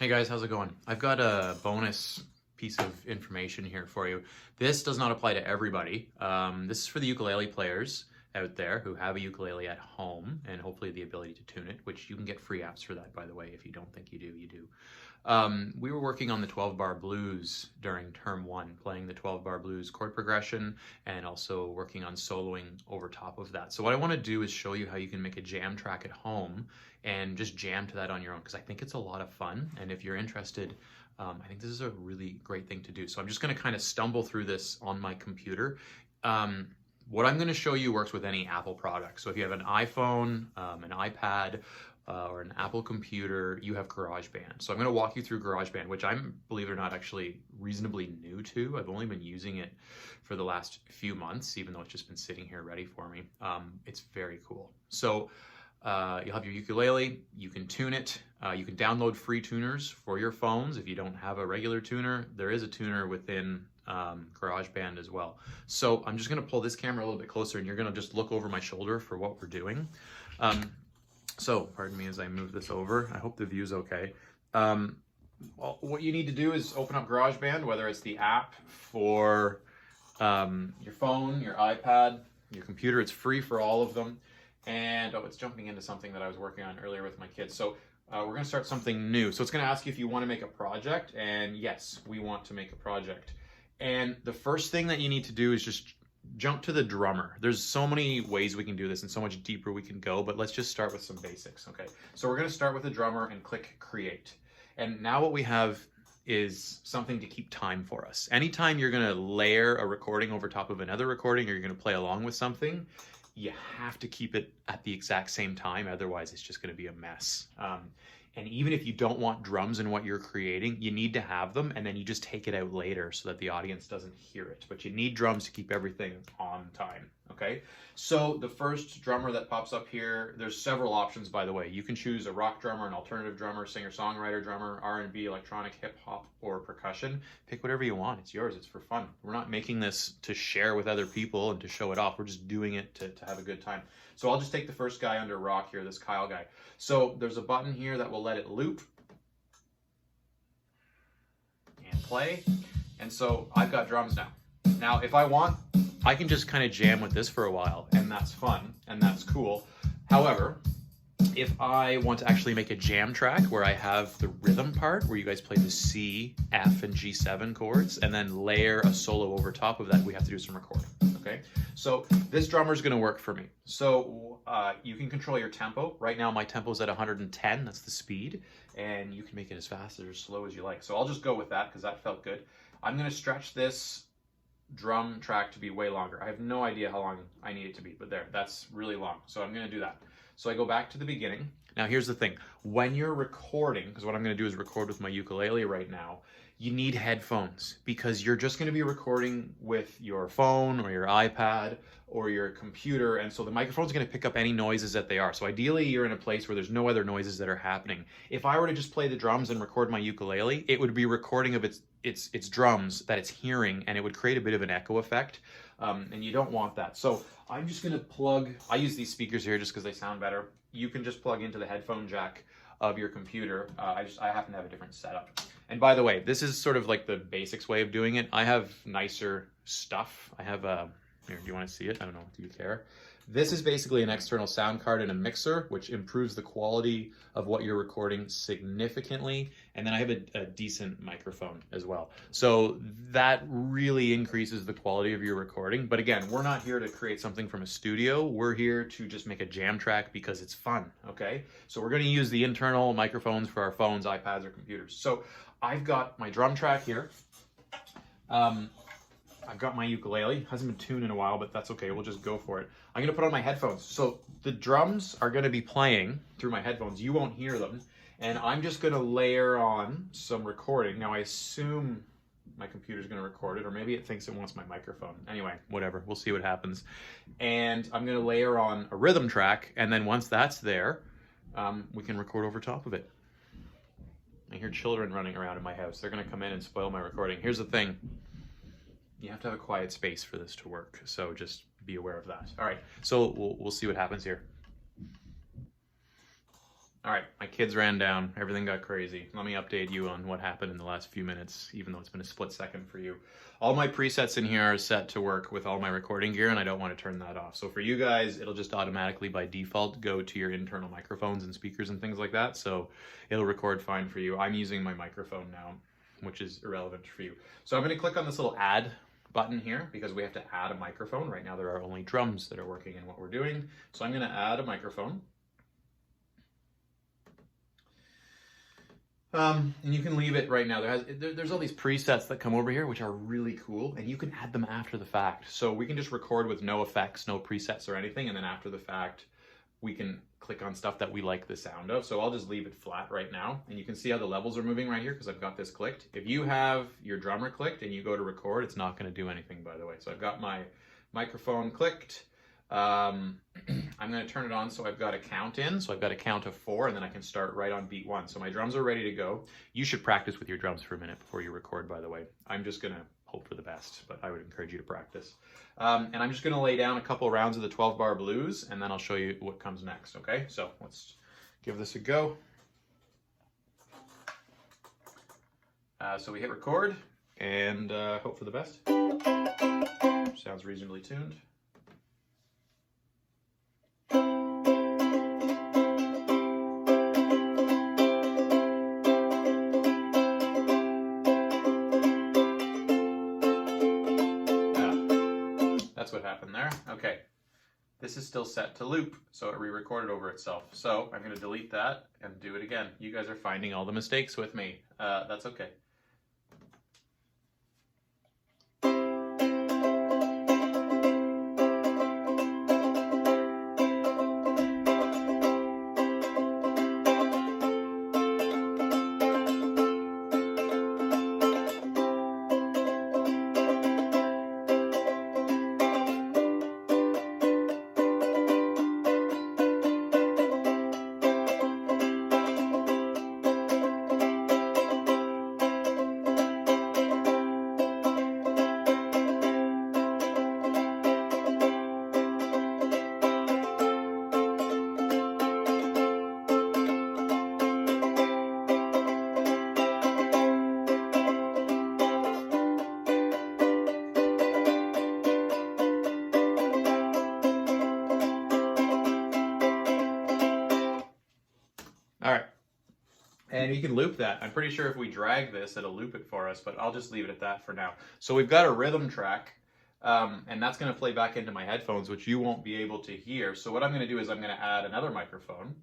Hey guys, how's it going? I've got a bonus piece of information here for you. This does not apply to everybody. This is for the ukulele players out there who have a ukulele at home and hopefully the ability to tune it, which you can get free apps for that, by the way. If you don't think you do, you do. We were working on the 12-bar blues during term 1, playing the 12-bar blues chord progression and also working on soloing over top of that. So what I want to do is show you how you can make a jam track at home and just jam to that on your own, because I think it's a lot of fun. And if you're interested, I think this is a really great thing to do. So I'm just going to kind of stumble through this on my computer. What I'm going to show you works with any Apple product. So if you have an iPhone, an iPad, or an Apple computer, you have GarageBand. So I'm going to walk you through GarageBand, which I'm, believe it or not, actually reasonably new to. I've only been using it for the last few months, even though it's just been sitting here ready for me. It's very cool. So you'll have your ukulele, you can tune it, you can download free tuners for your phones. If you don't have a regular tuner, there is a tuner within GarageBand as well. So I'm just going to pull this camera a little bit closer and you're going to just look over my shoulder for what we're doing. So pardon me as I move this over. I hope the view's okay. Well, what you need to do is open up GarageBand, whether it's the app for your phone, your iPad, your computer. It's free for all of them. And oh, it's jumping into something that I was working on earlier with my kids. So we're going to start something new. So it's going to ask you if you want to make a project. And yes, we want to make a project. And the first thing that you need to do is just jump to the drummer. There's so many ways we can do this and so much deeper we can go, but let's just start with some basics, okay? So we're going to start with the drummer and click create. And now what we have is something to keep time for us. Anytime you're going to layer a recording over top of another recording or you're going to play along with something, you have to keep it at the exact same time. Otherwise, it's just going to be a mess. And even if you don't want drums in what you're creating, you need to have them, and then you just take it out later so that the audience doesn't hear it. But you need drums to keep everything on time, okay? So the first drummer that pops up here, there's several options, by the way. You can choose a rock drummer, an alternative drummer, singer-songwriter drummer, R&B, electronic, hip-hop, or percussion. Pick whatever you want. It's yours. It's for fun. We're not making this to share with other people and to show it off. We're just doing it to have a good time. So I'll just take the first guy under rock here, this Kyle guy. So there's a button here that will let it loop and play. And so I've got drums now. Now, if I want, I can just kind of jam with this for a while, and that's fun, and that's cool. However, if I want to actually make a jam track where I have the rhythm part, where you guys play the C, F, and G7 chords, and then layer a solo over top of that, we have to do some recording, okay? So this drummer is going to work for me. So you can control your tempo. Right now my tempo is at 110, that's the speed, and you can make it as fast or as slow as you like. So I'll just go with that because that felt good. I'm going to stretch this drum track to be way longer. I have no idea how long I need it to be, but there, that's really long. So I'm going to do that. So I go back to the beginning. Now here's the thing. When you're recording, because what I'm going to do is record with my ukulele right now, you need headphones because you're just going to be recording with your phone or your iPad or your computer, and so the microphone's going to pick up any noises that they are. So ideally you're in a place where there's no other noises that are happening. If I were to just play the drums and record my ukulele, it would be recording of its drums that it's hearing, and it would create a bit of an echo effect, and you don't want that. So I'm just going to plug, I use these speakers here just because they sound better. You can just plug into the headphone jack of your computer. I happen to have a different setup. And by the way, this is sort of like the basics way of doing it. I have nicer stuff. I have here, do you want to see it? I don't know, do you care? This is basically an external sound card and a mixer, which improves the quality of what you're recording significantly. And then I have a decent microphone as well. So that really increases the quality of your recording. But again, we're not here to create something from a studio. We're here to just make a jam track because it's fun, okay? So we're going to use the internal microphones for our phones, iPads, or computers. So I've got my drum track here. I've got my ukulele. Hasn't been tuned in a while, but that's okay. We'll just go for it. I'm going to put on my headphones. So the drums are going to be playing through my headphones. You won't hear them. And I'm just going to layer on some recording. Now, I assume my computer's going to record it, or maybe it thinks it wants my microphone. Anyway, whatever. We'll see what happens. And I'm going to layer on a rhythm track. And then once that's there, we can record over top of it. I hear children running around in my house. They're going to come in and spoil my recording. Here's the thing. You have to have a quiet space for this to work, so just be aware of that. All right, so we'll see what happens here. All right, my kids ran down. Everything got crazy. Let me update you on what happened in the last few minutes, even though it's been a split second for you. All my presets in here are set to work with all my recording gear, and I don't want to turn that off. So for you guys, it'll just automatically by default go to your internal microphones and speakers and things like that. So it'll record fine for you. I'm using my microphone now, which is irrelevant for you. So I'm going to click on this little add button here because we have to add a microphone. Right now there are only drums that are working in what we're doing. So I'm going to add a microphone. And you can leave it right now. There's all these presets that come over here, which are really cool, and you can add them after the fact. So we can just record with no effects, no presets or anything, and then after the fact, we can click on stuff that we like the sound of. So I'll just leave it flat right now, and you can see how the levels are moving right here because I've got this clicked. If you have your drummer clicked and you go to record, it's not going to do anything, by the way. So I've got my microphone clicked. I'm going to turn it on so I've got a count in. So I've got a count of 4 and then I can start right on beat 1. So my drums are ready to go. You should practice with your drums for a minute before you record, by the way. I'm just going to hope for the best, but I would encourage you to practice. And I'm just going to lay down a couple rounds of the 12-bar blues and then I'll show you what comes next, okay? So let's give this a go. So we hit record and hope for the best. Sounds reasonably tuned. What happened there. Okay, this is still set to loop, so it re-recorded over itself. So I'm going to delete that and do it again. You guys are finding all the mistakes with me. That's okay. All right, and you can loop that. I'm pretty sure if we drag this, it'll loop it for us, but I'll just leave it at that for now. So we've got a rhythm track, and that's going to play back into my headphones, which you won't be able to hear. So what I'm going to do is I'm going to add another microphone,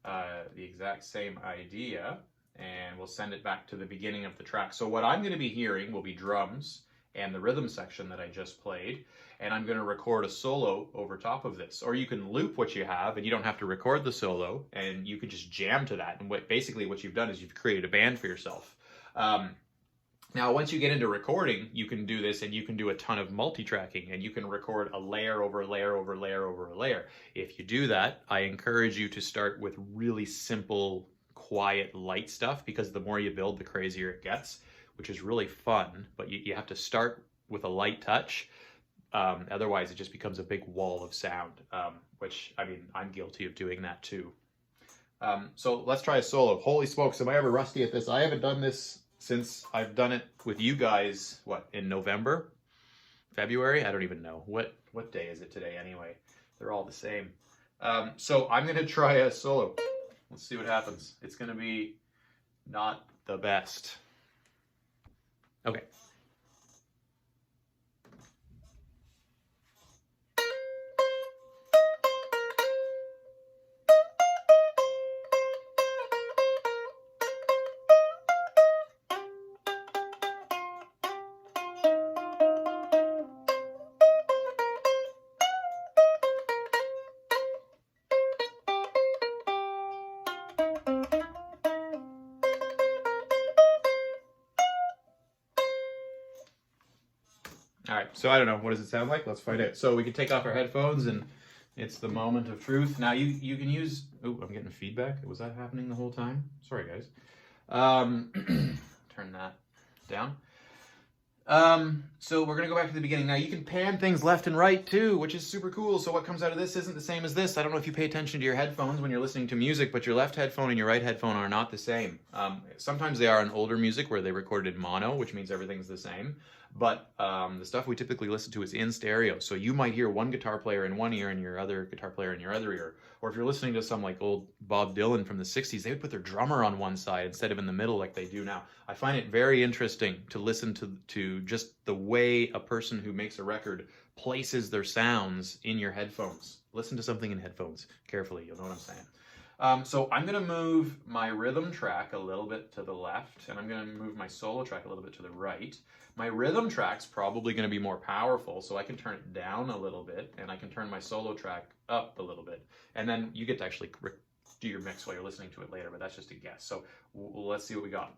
the exact same idea, and we'll send it back to the beginning of the track. So what I'm going to be hearing will be drums and the rhythm section that I just played, and I'm going to record a solo over top of this. Or you can loop what you have and you don't have to record the solo and you can just jam to that. And basically what you've done is you've created a band for yourself. Now, once you get into recording, you can do this and you can do a ton of multi-tracking and you can record a layer over layer over layer over a layer. If you do that, I encourage you to start with really simple, quiet, light stuff because the more you build, the crazier it gets, which is really fun, but you have to start with a light touch. Otherwise, it just becomes a big wall of sound, which, I mean, I'm guilty of doing that too. So let's try a solo. Holy smokes, am I ever rusty at this? I haven't done this since I've done it with you guys, what, in November? February? I don't even know. What day is it today anyway? They're all the same. So I'm going to try a solo. Let's see what happens. It's going to be not the best. Okay. All right, so I don't know. What does it sound like? Let's find out. So we can take off our headphones and it's the moment of truth. Now you can use, oh, I'm getting feedback. Was that happening the whole time? Sorry, guys. Turn that down. So we're gonna go back to the beginning. Now you can pan things left and right too, which is super cool. So what comes out of this isn't the same as this. I don't know if you pay attention to your headphones when you're listening to music, but your left headphone and your right headphone are not the same. Sometimes they are in older music where they recorded in mono, which means everything's the same. But the stuff we typically listen to is in stereo. So you might hear one guitar player in one ear and your other guitar player in your other ear. Or if you're listening to some like old Bob Dylan from the 60s, they would put their drummer on one side instead of in the middle like they do now. I find it very interesting to listen to just the way a person who makes a record places their sounds in your headphones. Listen to something in headphones carefully, you'll know what I'm saying. So I'm going to move my rhythm track a little bit to the left, and I'm going to move my solo track a little bit to the right. My rhythm track's probably going to be more powerful, so I can turn it down a little bit, and I can turn my solo track up a little bit. And then you get to actually do your mix while you're listening to it later, but that's just a guess. So let's see what we got.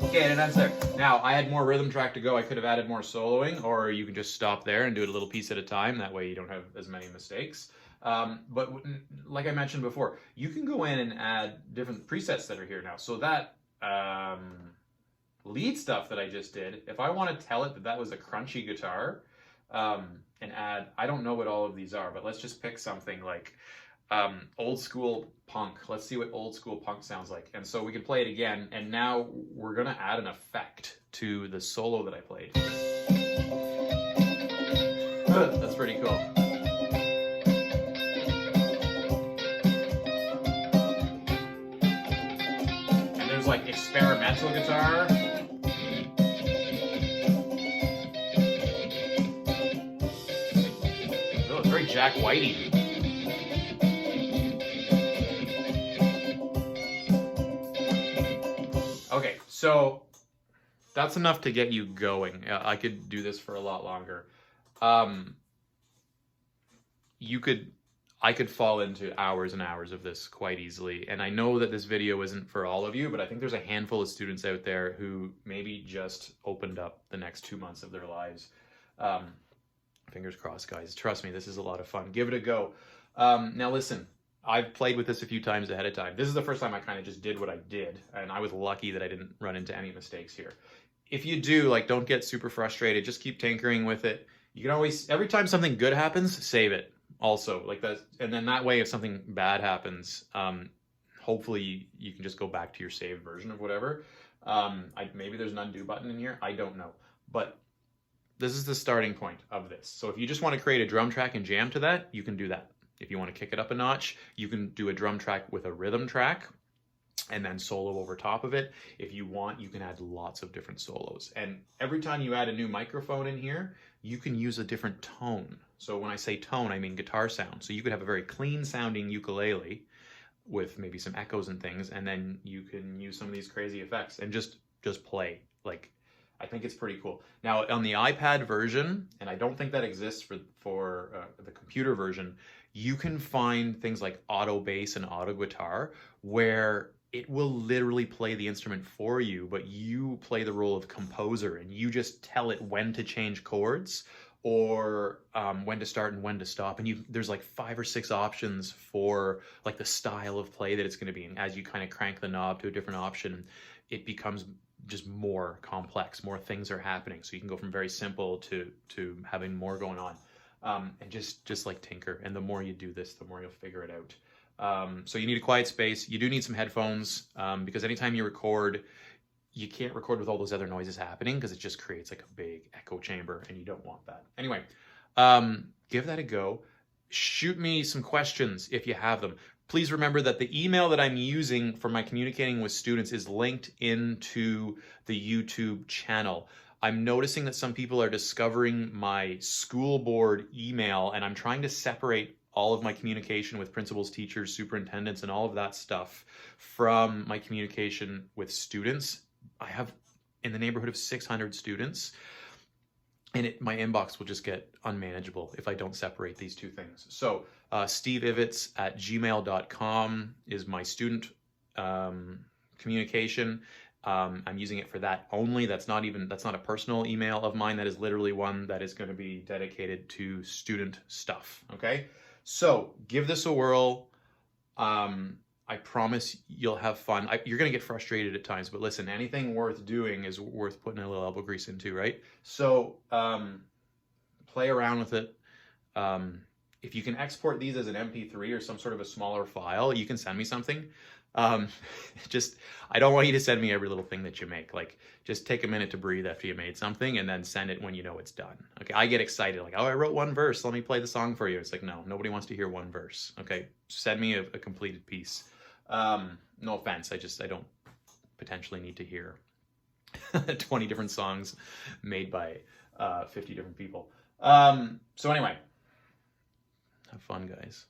Okay, and it ends there. Now, I had more rhythm track to go. I could have added more soloing, or you can just stop there and do it a little piece at a time. That way you don't have as many mistakes. But like I mentioned before, you can go in and add different presets that are here now. So that lead stuff that I just did, if I want to tell it that that was a crunchy guitar, and add, I don't know what all of these are, but let's just pick something like old school punk. Let's see what old school punk sounds like. And so we can play it again, and now we're gonna add an effect to the solo that I played. That's pretty cool. And there's like experimental guitar. Oh, it's very Jack Whitey. Okay, so that's enough to get you going. I could do this for a lot longer. I could fall into hours and hours of this quite easily. And I know that this video isn't for all of you, but I think there's a handful of students out there who maybe just opened up the next 2 months of their lives. Fingers crossed, guys. Trust me, this is a lot of fun. Give it a go. Now listen. I've played with this a few times ahead of time. This is the first time I kind of just did what I did, and I was lucky that I didn't run into any mistakes here. If you do, like, don't get super frustrated. Just keep tinkering with it. You can always, every time something good happens, save it also. Like that, and then that way, if something bad happens, hopefully you can just go back to your saved version of whatever. Maybe there's an undo button in here. I don't know. But this is the starting point of this. So if you just want to create a drum track and jam to that, you can do that. If you want to kick it up a notch, you can do a drum track with a rhythm track and then solo over top of it. If you want, you can add lots of different solos. And every time you add a new microphone in here, you can use a different tone. So when I say tone, I mean guitar sound. So you could have a very clean sounding ukulele with maybe some echoes and things, and then you can use some of these crazy effects and just play. Like, I think it's pretty cool. Now on the iPad version, and I don't think that exists for the computer version, you can find things like auto bass and auto guitar where it will literally play the instrument for you, but you play the role of composer and you just tell it when to change chords or when to start and when to stop. And there's like 5 or 6 options for like the style of play that it's going to be. And as you kind of crank the knob to a different option, it becomes just more complex, more things are happening. So you can go from very simple to having more going on. And just like tinker. And the more you do this, the more you'll figure it out. So you need a quiet space. You do need some headphones because anytime you record, you can't record with all those other noises happening because it just creates like a big echo chamber and you don't want that. Anyway, give that a go. Shoot me some questions if you have them. Please remember that the email that I'm using for my communicating with students is linked into the YouTube channel. I'm noticing that some people are discovering my school board email, and I'm trying to separate all of my communication with principals, teachers, superintendents, and all of that stuff from my communication with students. I have in the neighborhood of 600 students. and my inbox will just get unmanageable if I don't separate these two things. So steveivits@gmail.com is my student communication. I'm using it for that only. That's not a personal email of mine. That is literally one that is going to be dedicated to student stuff. Okay, so give this a whirl. I promise you'll have fun. You're going to get frustrated at times, but listen, anything worth doing is worth putting a little elbow grease into, right? So play around with it. If you can export these as an MP3 or some sort of a smaller file, you can send me something. I don't want you to send me every little thing that you make. Like, just take a minute to breathe after you made something and then send it when you know it's done. Okay, I get excited, like, oh, I wrote one verse, let me play the song for you. It's like, no, nobody wants to hear one verse. Okay, send me a completed piece. No offense, I don't potentially need to hear 20 different songs made by 50 different people. So anyway, have fun, guys.